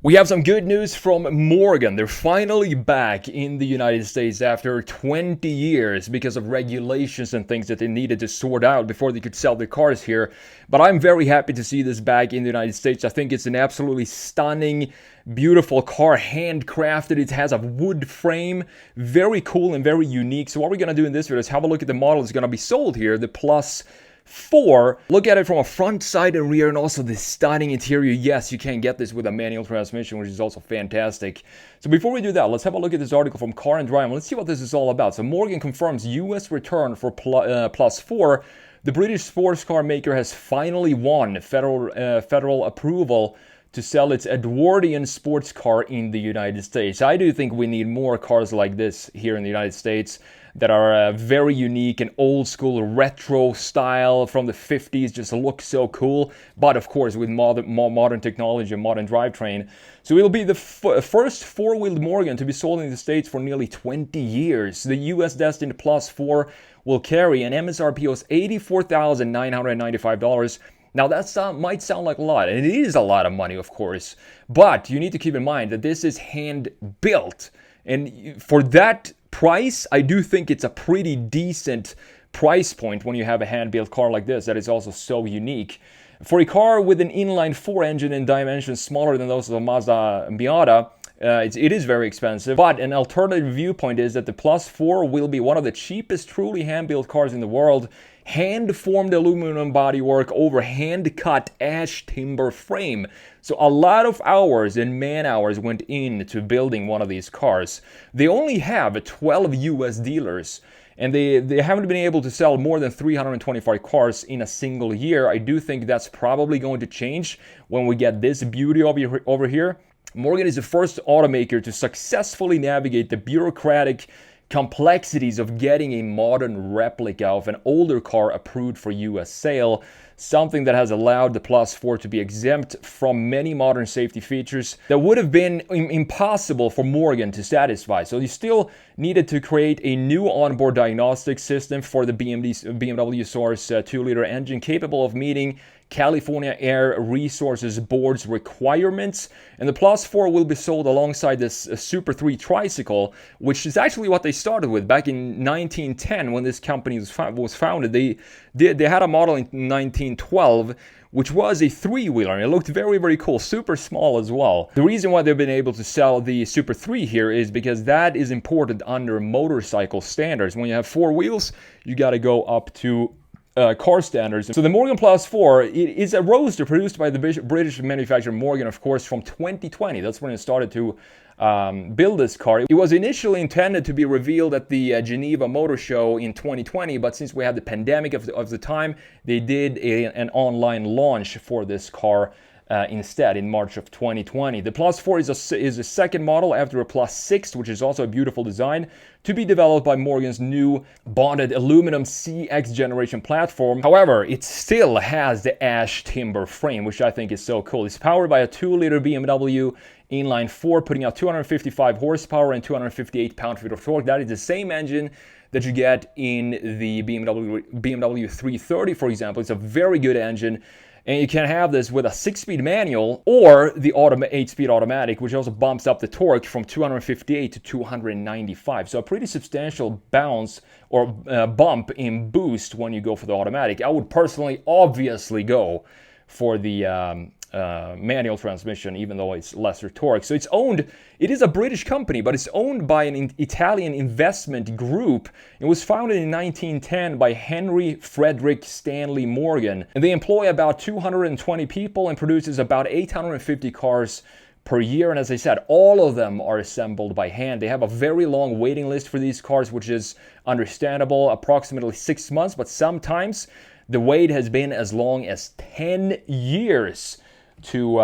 We have some good news from Morgan. They're finally back in the United States after 20 years because of regulations and things that they needed to sort out before they could sell their cars here. But I'm very happy to see this back in the United States. I think it's an absolutely stunning, beautiful car, handcrafted. It has a wood frame, very cool and very unique. So what we're going to do in this video is have a look at the model that's going to be sold here, the Plus 4. Look at it from a front, side, and rear, and also the stunning interior. Yes, you can get this with a manual transmission, which is also fantastic. So before we do that, let's have a look at this article from Car and Drive. Let's see what this is all about. So Morgan confirms U.S. return for Plus 4. The British sports car maker has finally won federal approval to sell its Edwardian sports car in the United States. I do think we need more cars like this here in the United States that are very unique and old school retro style from the 50s, just look so cool, but of course with modern technology and modern drivetrain. So it'll be the first four-wheeled Morgan to be sold in the States for nearly 20 years. The US destined Plus 4 will carry an MSRP of $84,995. Now that might sound like a lot, and it is a lot of money, of course, but you need to keep in mind that this is hand-built, and for that price, I do think it's a pretty decent price point when you have a hand-built car like this that is also so unique. For a car with an inline-4 engine in dimensions smaller than those of the Mazda Miata, it is very expensive, but an alternative viewpoint is that the Plus 4 will be one of the cheapest truly hand-built cars in the world. Hand-formed aluminum bodywork over hand-cut ash timber frame. So a lot of hours and man-hours went into building one of these cars. They only have 12 US dealers, and they haven't been able to sell more than 325 cars in a single year. I do think that's probably going to change when we get this beauty over here. Morgan is the first automaker to successfully navigate the bureaucratic complexities of getting a modern replica of an older car approved for US sale, something that has allowed the Plus 4 to be exempt from many modern safety features that would have been impossible for Morgan to satisfy. So you still needed to create a new onboard diagnostic system for the BMW Source 2-liter engine capable of meeting California Air Resources Board's requirements, and the Plus 4 will be sold alongside this Super 3 tricycle, which is actually what they started with back in 1910 when this company was founded. They had a model in 1912 which was a three-wheeler, and it looked very, very cool, super small as well. The reason why they've been able to sell the Super 3 here is because that is imported under motorcycle standards. When you have four wheels, you got to go up to car standards. So the Morgan Plus 4 is a roadster produced by the British manufacturer Morgan, of course, from 2020. That's when it started to build this car. It was initially intended to be revealed at the Geneva Motor Show in 2020, but since we had the pandemic of the time, they did an online launch for this car instead in March of 2020. The Plus 4 is a second model after a Plus 6, which is also a beautiful design, to be developed by Morgan's new bonded aluminum CX generation platform. However, it still has the ash timber frame, which I think is so cool. It's powered by a 2-liter BMW inline 4, putting out 255 horsepower and 258 pound-feet of torque. That is the same engine that you get in the BMW 330, for example. It's a very good engine. And you can have this with a 6-speed manual or the 8-speed automatic, which also bumps up the torque from 258 to 295. So a pretty substantial bounce or bump in boost when you go for the automatic. I would personally obviously go for the manual transmission, even though it's lesser torque. So it is a British company, but it's owned by an Italian investment group. It was founded in 1910 by Henry Frederick Stanley Morgan, and they employ about 220 people and produces about 850 cars per year. And as I said, all of them are assembled by hand. They have a very long waiting list for these cars, which is understandable, approximately 6 months, but sometimes the wait has been as long as 10 years to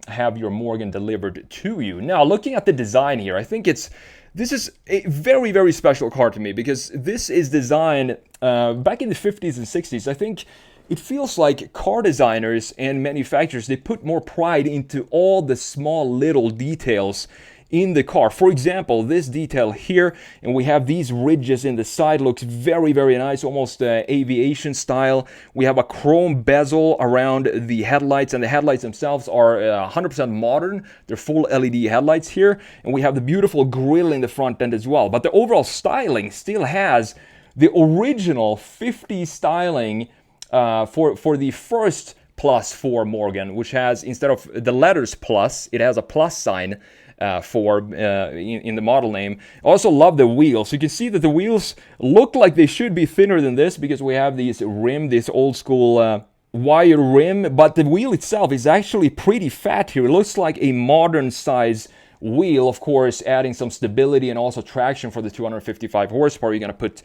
have your Morgan delivered to you. Now, looking at the design here, I think this is a very, very special car to me because this is designed back in the 50s and 60s. I think it feels like car designers and manufacturers, they put more pride into all the small little details in the car. For example, this detail here, and we have these ridges in the side, looks very, very nice, almost aviation style. We have a chrome bezel around the headlights, and the headlights themselves are 100% modern. They're full LED headlights here, and we have the beautiful grille in the front end as well. But the overall styling still has the original 50s styling for the first Plus 4 Morgan, which has, instead of the letters plus, it has a plus sign in the model name. I also love the wheels. So you can see that the wheels look like they should be thinner than this because we have this old school wire rim, but the wheel itself is actually pretty fat here. It looks like a modern size wheel, of course, adding some stability and also traction for the 255 horsepower you're going to put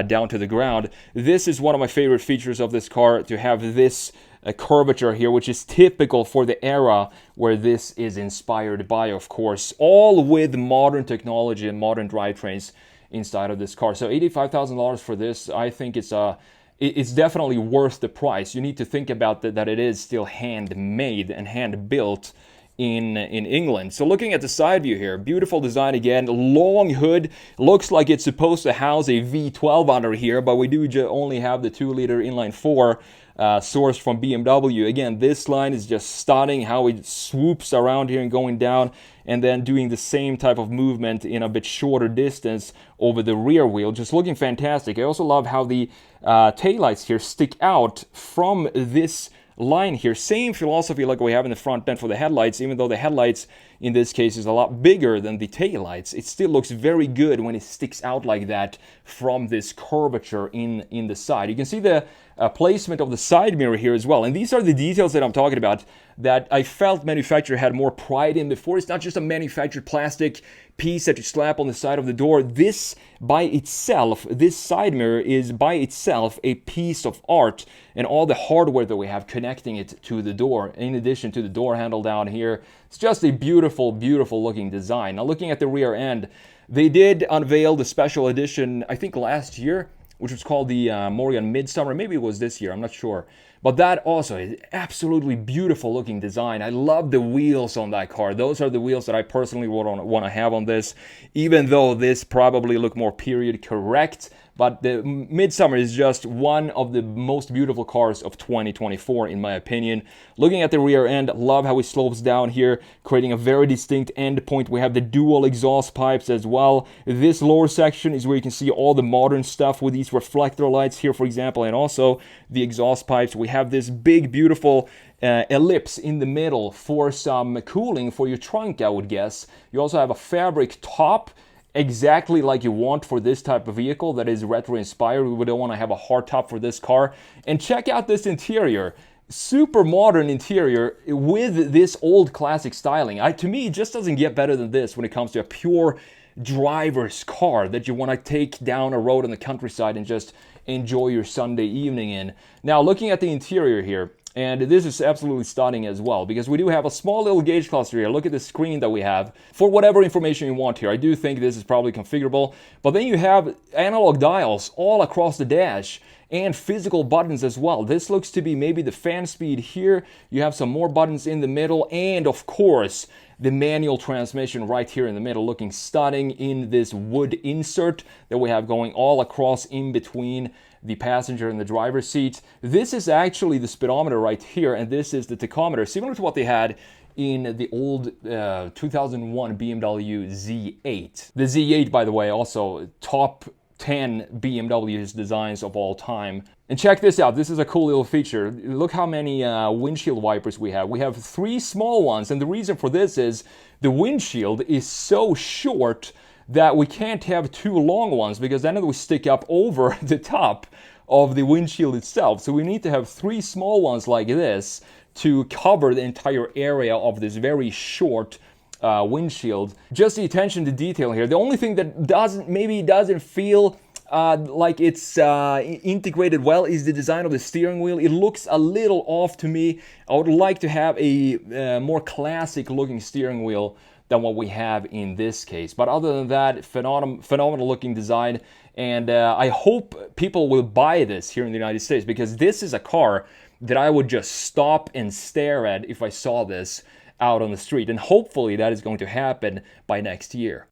down to the ground. This is one of my favorite features of this car, to have this curvature here, which is typical for the era where this is inspired by, of course, all with modern technology and modern drivetrains inside of this car. So $85,000 for this, I think it's definitely worth the price. You need to think about that it is still handmade and hand-built in England. So looking at the side view here, beautiful design again, long hood, looks like it's supposed to house a V12 under here, but we do only have the 2-liter inline 4 sourced from BMW. Again, this line is just stunning, how it swoops around here and going down, and then doing the same type of movement in a bit shorter distance over the rear wheel. Just looking fantastic. I also love how the taillights here stick out from this line here. Same philosophy like we have in the front end for the headlights, even though the headlights in this case is a lot bigger than the taillights. It still looks very good when it sticks out like that from this curvature in the side. You can see the placement of the side mirror here as well. And these are the details that I'm talking about that I felt manufacturer had more pride in before. It's not just a manufactured plastic piece that you slap on the side of the door. This by itself, this side mirror is by itself a piece of art, and all the hardware that we have connecting it to the door, in addition to the door handle down here. It's just a beautiful, beautiful looking design. Now looking at the rear end, they did unveil the special edition, I think last year, which was called the Morgan Midsummer. Maybe it was this year, I'm not sure. But that also is absolutely beautiful looking design. I love the wheels on that car. Those are the wheels that I personally want to have on this, even though this probably look more period correct. But the Midsummer is just one of the most beautiful cars of 2024, in my opinion. Looking at the rear end, love how it slopes down here, creating a very distinct end point. We have the dual exhaust pipes as well. This lower section is where you can see all the modern stuff with these reflector lights here, for example, and also the exhaust pipes. We have this big, beautiful ellipse in the middle for some cooling for your trunk, I would guess. You also have a fabric top, exactly like you want for this type of vehicle that is retro inspired. We would want to have a hard top for this car. And check out this interior. Super modern interior with this old classic styling. To me, it just doesn't get better than this when it comes to a pure driver's car that you want to take down a road in the countryside and just enjoy your Sunday evening in. Now, looking at the interior here, and this is absolutely stunning as well, because we do have a small little gauge cluster here. Look at the screen that we have for whatever information you want here. I do think this is probably configurable. But then you have analog dials all across the dash and physical buttons as well. This looks to be maybe the fan speed here. You have some more buttons in the middle, and of course, the manual transmission right here in the middle, looking stunning in this wood insert that we have going all across in between the passenger and the driver's seat. This is actually the speedometer right here, and this is the tachometer, similar to what they had in the old 2001 BMW Z8. The Z8, by the way, also top 10 BMW's designs of all time. And check this out, this is a cool little feature. Look how many windshield wipers we have. We have 3 small ones, and the reason for this is the windshield is so short that we can't have 2 long ones, because then it will stick up over the top of the windshield itself. So we need to have 3 small ones like this to cover the entire area of this very short windshield. Just the attention to detail here. The only thing that doesn't feel like it's integrated well is the design of the steering wheel. It looks a little off to me. I would like to have a more classic looking steering wheel than what we have in this case. But other than that, phenomenal looking design. And I hope people will buy this here in the United States, because this is a car that I would just stop and stare at if I saw this out on the street. And hopefully that is going to happen by next year.